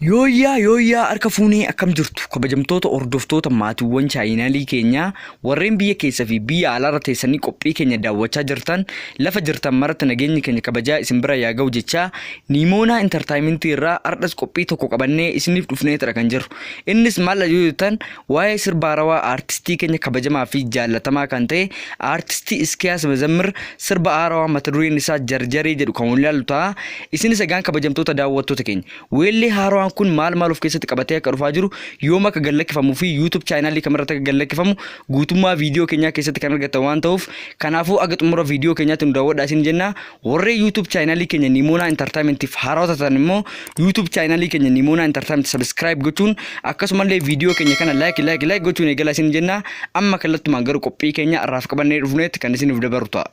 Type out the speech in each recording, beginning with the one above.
Yooyyaa harka fuunee akkam jirtu kabajamtoota hordoftoota maatiiwwan chaayinaalii keenyaa warreen biyya keessa fi biyya alaarra teessanii qophii keenya daawwachaa jirtan lafa jirtan maratti nageenyi keenya kabajaa isin bira yaa ga'u jechaa Nimoonaa Entertainmentii irraa ardhas qophii tokko qabannee isiniif dhufnee tira kan jiru. Innis maal yoo jettan waa'ee sirba haarawaa aartistii keenya kabajamaa fi jaallatamaa kan ta'e aartistii Iskiyaas Mazammir sirba haarawaa mata dureen isaa jarjaree jedhu kan ilaallu ta'a. Isinis egaan kabajamtoota daawwattoota keenya weellee haarawaa kun maal of keessatti qabatee akka dhufaa jiru yooma akka gallakkifamu fi YouTube channel kamarratti akka gallakkifamu guutummaa viidiyoo keenyaa keessatti kan argattan waan ta'uuf kanaafuu aga xumura viidiyoo keenyaatti nu daawwadhaa isin jenna. Warree YouTube channel keenya Nimoonaa Entertainment haarawaa ta'an immoo YouTube channel keenya Nimoonaa Entertainment subscribe gochuun akkasumallee viidiyoo keenya kana like gochuun eegalaa isin jenna. Amma kallattumaan garuu qophii keenya irraaf qabannee dhufneetti kan isiniif dabarru ta'a.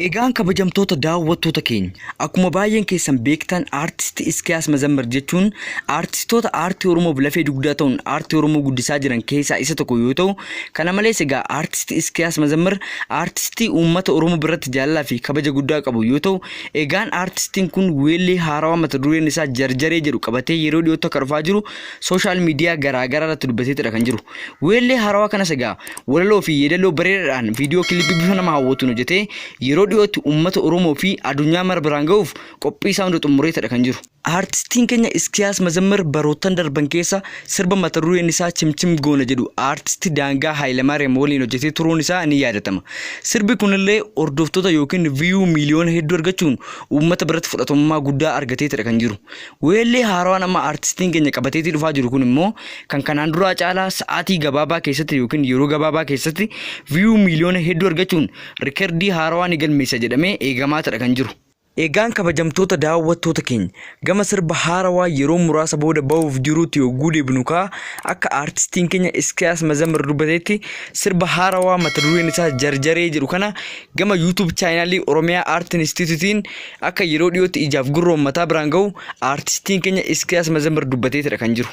Egaan kabajamtoota daawwattoota keenya akkuma baay'een keessan beektan aartistii Iskiyaas Mazammir jechuun aartistoota aartii Oromoof lafee dugdaa ta'uun aartii Oromoo guddisaa jiran keessaa isa tokko yoo ta'u, kana malees egaa aartistii Iskiyaas Mazammir aartistii uummata Oromoo biratti jaalalaa fi kabaja guddaa qabu yoo ta'u, egaan aartistiin kun weellee haarawaa mata dureen isaa jarjaree jedhu qabatee yeroo dhiyootti akka dhufaa jiru sooshaal miidiyaa garaagaraa irratti dubbateetidha kan jiru. Weellee haarawaa kanas egaa walaloo fi yeedaloo bareedaadhaan viidiyoo kilippii bifa nama hawwatuun hojjetee yeroo dhiyootti uummata Oromoo fi addunyaa mara biraan ga'uuf qophii isaa hunda xumureetadha kan jiru. Aartistiin keenya Iskiyaas Mazammir barootan darban keessa sirba mata dureen isaa Chimchim Goona jedhu aartistii Daangaa Hayilamaariyaam waliin hojjetee turuun isaa ni yaadatama. Sirbi kunillee hordoftoota yookiin viyuu miliyoona hedduu argachuun uummata biratti fudhatamummaa guddaa argateetidha kan jiru. Weellee haarawaan amma aartistiin keenya qabateetii dhufaa jiru kun immoo kan kanaan duraa caalaa sa'aatii gabaabaa keessatti yookiin yeroo gabaabaa keessatti viyuu miliyoona hedduu argachuun rikardii haarawaa ni galmeessa jedhamee eegamaatidha kan jiru. Egaan kabajamtoota daawwattoota keenya gama sirba haarawaa yeroo muraasa booda ba'uuf jiruutti yogguu deebinu akka aartistiin keenya Iskiyaas Mazammir dubbateetti sirba haarawaa mata dureen isaa jarjaree jedhu kana gama YouTube channel Oromiyaa Art Institutetiin akka yeroo dhiyootti ijaaf gurra uummataa biraan ga'u aartistiin keenya Iskiyaas Mazammir dubbateetidha kan jiru.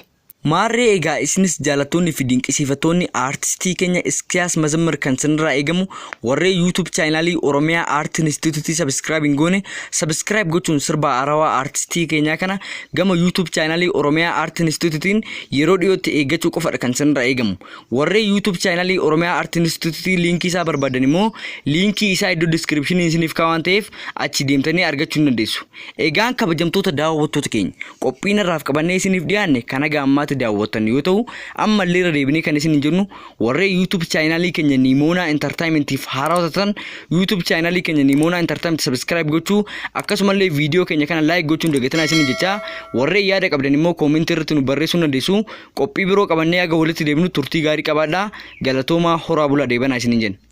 Maarree egaa isinis jaalattoonni fi dinqisiifattoonni aartistii keenya Iskiyaas Mazammir kan sinirraa eegamu warree YouTube channel Oromiyaa Art Institute subscribe goone subscribe gochuun sirba haarawaa aartistii keenyaa kana gama YouTube channel Oromiyaa Art Institutetiin yeroo dhiyootti eeggachuu qofadha kan sinirraa eegamu. Warree YouTube channel Oromiyaa Art Institute linkii isaa barbaadan immoo linkii isaa iddoo description isiniif kaa'an ta'eef achi deemtanii argachuu dandeessu. Egaan kabajamtoota daawwattoota keenya qophiin irraaf qabannee isiniif dhiyaanne kana gaammaatti daawwattan yoo ta'u, amma illee irra deebinee kan isin jennu warree YouTube channel keenya Nimoonaa Entertainment haarawaa ta'an YouTube channel keenya Nimoonaa Entertainment subscribe gochuu akkasumallee viidiyoo keenya kana like gochuun dagatanaa isin jechaa warree yaada qabdan immoo comment irratti nu barreessuu dandeessu. Qophii biroo qabannee aga walitti deebinu turtii gaarii qabaadhaa. Galatoomaa horaa bulaa deebanaa isin jenna.